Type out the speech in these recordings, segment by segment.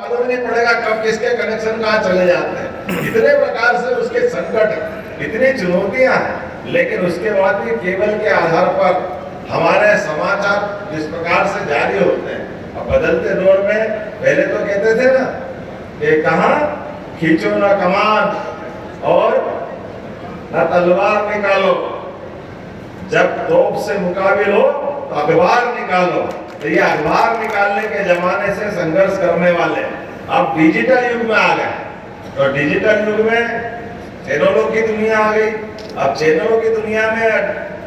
मालूम नहीं पड़ेगा कब किसके कनेक्शन कहाँ चले जाते हैं। इतने प्रकार से उसके संकट, इतनी चुनौतियां हैं, लेकिन उसके बाद भी केबल के आधार पर हमारे समाचार जिस प्रकार से जारी होते हैं। अब बदलते दौर में पहले तो कहते थे ना कि कहाँ खींचो ना कमान और न तलवार निकालो, जब तोप से मुकाबिल हो तो अखबार निकालो। तो ये अखबार निकालने के जमाने से संघर्ष करने वाले अब डिजिटल युग में आ गए। तो डिजिटल युग में चैनलों की दुनिया आ गई। अब चैनलों की दुनिया में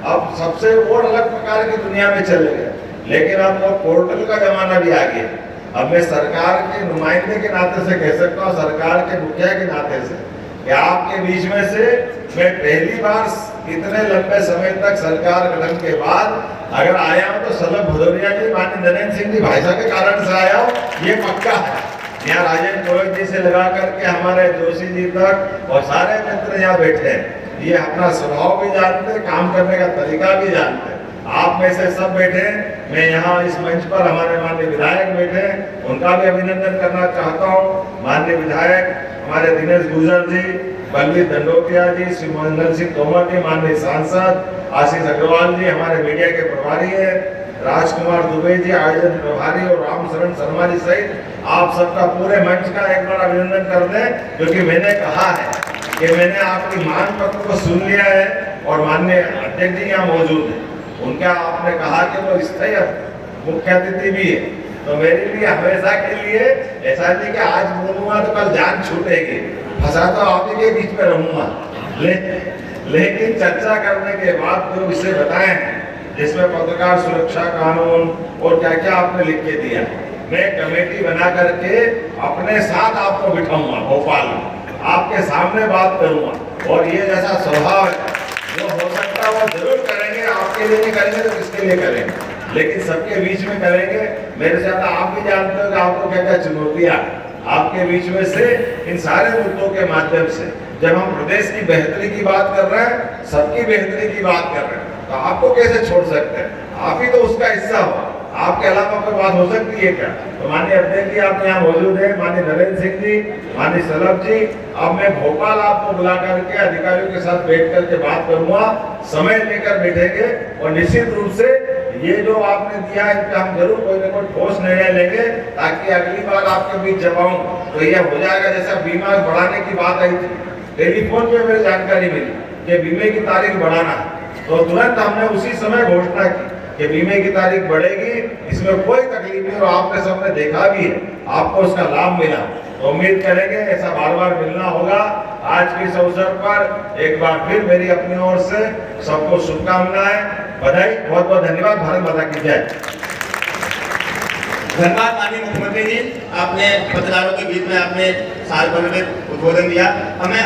अब सबसे और अलग प्रकार की दुनिया में चले गए। लेकिन अब वो पोर्टल का जमाना भी आ गया। अब मैं सरकार के नुमाइंदे के नाते से कह सकता हूँ, सरकार के मुखिया के नाते से, कि आपके बीच में से मैं पहली बार इतने लंबे समय तक सरकार गठन के बाद अगर आया हूँ तो सलभ भदौरिया जी, माननीय नरेंद्र सिंह जी भाई साहब के कारण से आया हूँ, ये पक्का है। यहाँ राजेंद्र गोयल जी से लगा करके हमारे जोशी जी तक और सारे मित्र यहाँ बैठे हैं। ये अपना स्वभाव भी जानते हैं, काम करने का तरीका भी जानते हैं। आप में से सब बैठे, मैं यहाँ इस मंच पर हमारे माननीय विधायक बैठे, उनका भी अभिनंदन करना चाहता हूँ। माननीय विधायक हमारे दिनेश गुर्जर जी, बलवीर दंडोतिया जी, श्री मंगल सिंह तोमर जी, माननीय सांसद आशीष अग्रवाल जी हमारे मीडिया के प्रभारी है, राजकुमार दुबे जी आयोजन प्रभारी और राम शरण शर्मा जी सहित आप सबका पूरे मंच का एक बार अभिनंदन कर दें। क्योंकि मैंने कहा है कि मैंने आपकी मांग पत्र को सुन लिया है और माननीय अध्यक्ष जी यहाँ मौजूद है, उनका आपने कहा कि वो स्थायी मुख्य अतिथि भी है। तो मेरे लिए हमेशा के लिए ऐसा नहीं कि आज बोलूंगा तो कल जान छूटेगी, फंसा तो आप ही के बीच में रहूंगा। लेकिन चर्चा करने के बाद जो विषय बताए हैं, जिसमें पत्रकार सुरक्षा कानून और क्या क्या आपने लिख के दिया, मैं कमेटी बना करके अपने साथ आपको बिठाऊंगा भोपाल में, आपके सामने बात करूंगा। और ये जैसा स्वभाव है जो हो सकता है वो जरूर करेंगे, आपके लिए नहीं करेंगे तो किसके लिए करेंगे, लेकिन सबके बीच में करेंगे। मेरे साथ आप भी जानते हो कि आपको क्या क्या चुनौतियां आपके बीच में से इन सारे मुद्दों के माध्यम से, जब हम प्रदेश की बेहतरी की बात कर रहे हैं, सबकी बेहतरी की बात कर रहे हैं, तो आपको कैसे छोड़ सकते हैं? आप ही तो उसका हिस्सा हो, आपके अलावा कोई बात हो सकती है क्या? तो माननीय अध्यक्ष जी आप यहाँ मौजूद है, माननीय नरेंद्र सिंह जी, माननीय सलभ जी, अब मैं भोपाल आपको बुला करके अधिकारियों के साथ बैठ करके बात करूंगा, समय लेकर बैठेंगे और निश्चित रूप से ये जो आपने दिया है इनका हम जरूर कोई ना कोई ठोस निर्णय लेंगे, ताकि अगली बार आपके बीच जब आऊं तो यह हो जाएगा। जैसा बीमा बढ़ाने की बात आई थी, टेलीफोन पे मेरी जानकारी मिली कि बीमे की तारीख बढ़ाना, तो तुरंत हमने उसी समय घोषणा की कि बीमे की तारीख बढ़ेगी, इसमें कोई तकलीफ नहीं। और आपने सबने देखा भी है, आपको उसका लाभ मिला, तो उम्मीद करेंगे ऐसा बार बार मिलना होगा। आज के इस अवसर पर एक बार फिर मेरी अपनी ओर से सबको शुभकामनाएं, बधाई, बहुत बहुत धन्यवाद। भारत माता की जय। धन्यवाद माननीय मुख्यमंत्री जी, आपने पत्रकारों के बीच में आपने सार्वजनिक उद्बोधन दिया। हमें